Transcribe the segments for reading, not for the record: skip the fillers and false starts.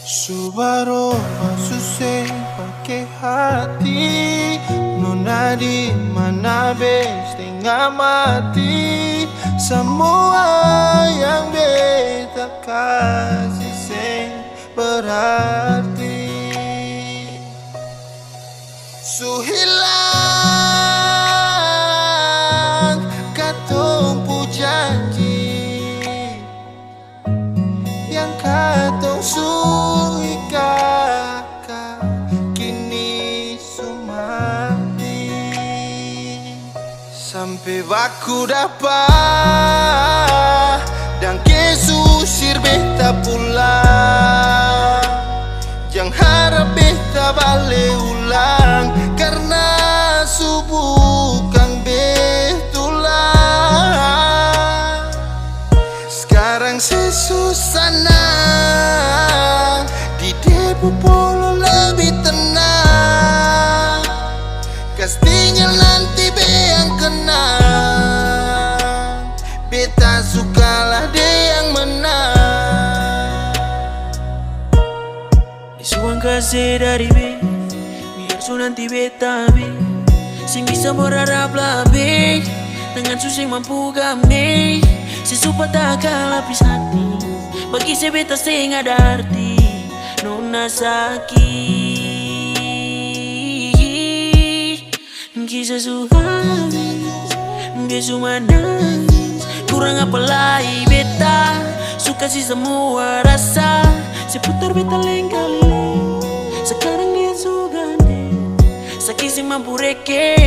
Subaru susah pakai hati, nona di mana setengah mati. Semua yang beta kasih seng berarti. Su hilang katong pu janji yang katong sui kakak kini sumati. Sampai baku dapat dan kesusir beta pulang. Jangan harap beta balik ulang, karena subuh kang betulang. Sekarang sesusah senang, di depo polo lebih tenang. Pastinya nanti be yang kenang, beta sukalah de yang menang. Suang kasih dari B, biar su nanti beta B. Sing bisa berharap lebih, dengan susah mampu kami. Si supa tak lapis hati, bagi si beta sing ada arti. Nona sakit, kisah su habis, gesu manis. Kurang apa lagi beta, suka si semua rasa. Seputar beta lain kali. Sekarang dia sudah deh, sakit si mampu reke.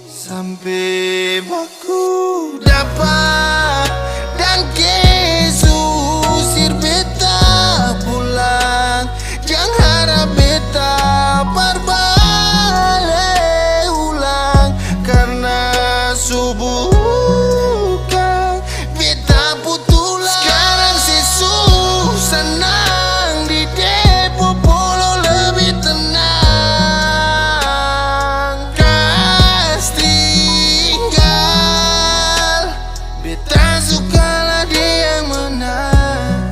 Sampai baku dapat dan kesusir beta pulang. Jangan harap beta berbalik ulang, karena subuh kan beta putulang. Sekarang sesu senang, di depo polo lebih tenang. Kas tinggal, beta sukalah dia yang menang.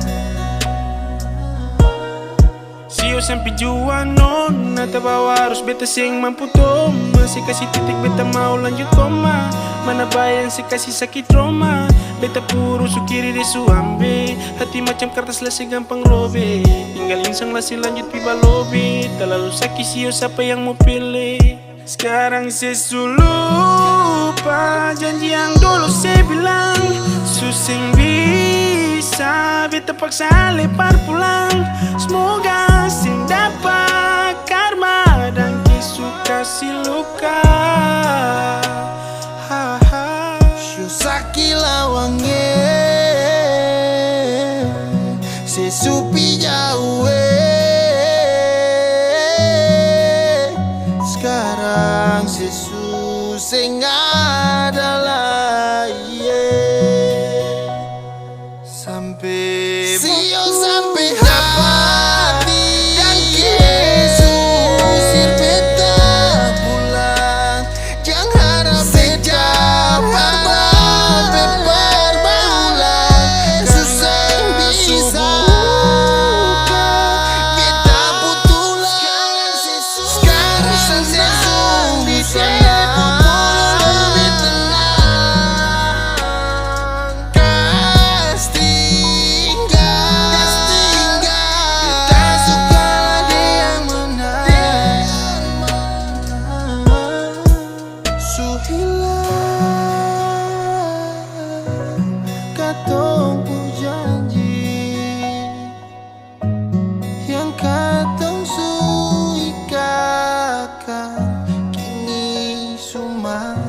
Sio sampai jua nona, tak bawa harus beta sing mampu toma. Si kasih titik beta mau lanjut koma, mana bayang si kasih sakit trauma. Beta puru su kiri de su ambe, hati macam kertas lasi gampang lobe. Tinggal insang lasi lanjut piba lobe, terlalu sakit sio siapa yang mau pilih. Sekarang sesu lupa janji yang dulu saya bilang. Susing bisa beta paksa lepar pulang. Semoga sing dapat karma dan kisu kasih luka. Syo saki lawange, sesupi jauh. Sekarang sesu sing adalah sampai sio sampai hati dan kesusir beta pulang. Jangan harap beta berulang, susah bisa beta putulang. Sekarang sesu di depo polo lebih tenang. Kas tinggal, beta sukalah dia yang menang. Su hilang katong pu janji, yang katong sui kakak kini sumati.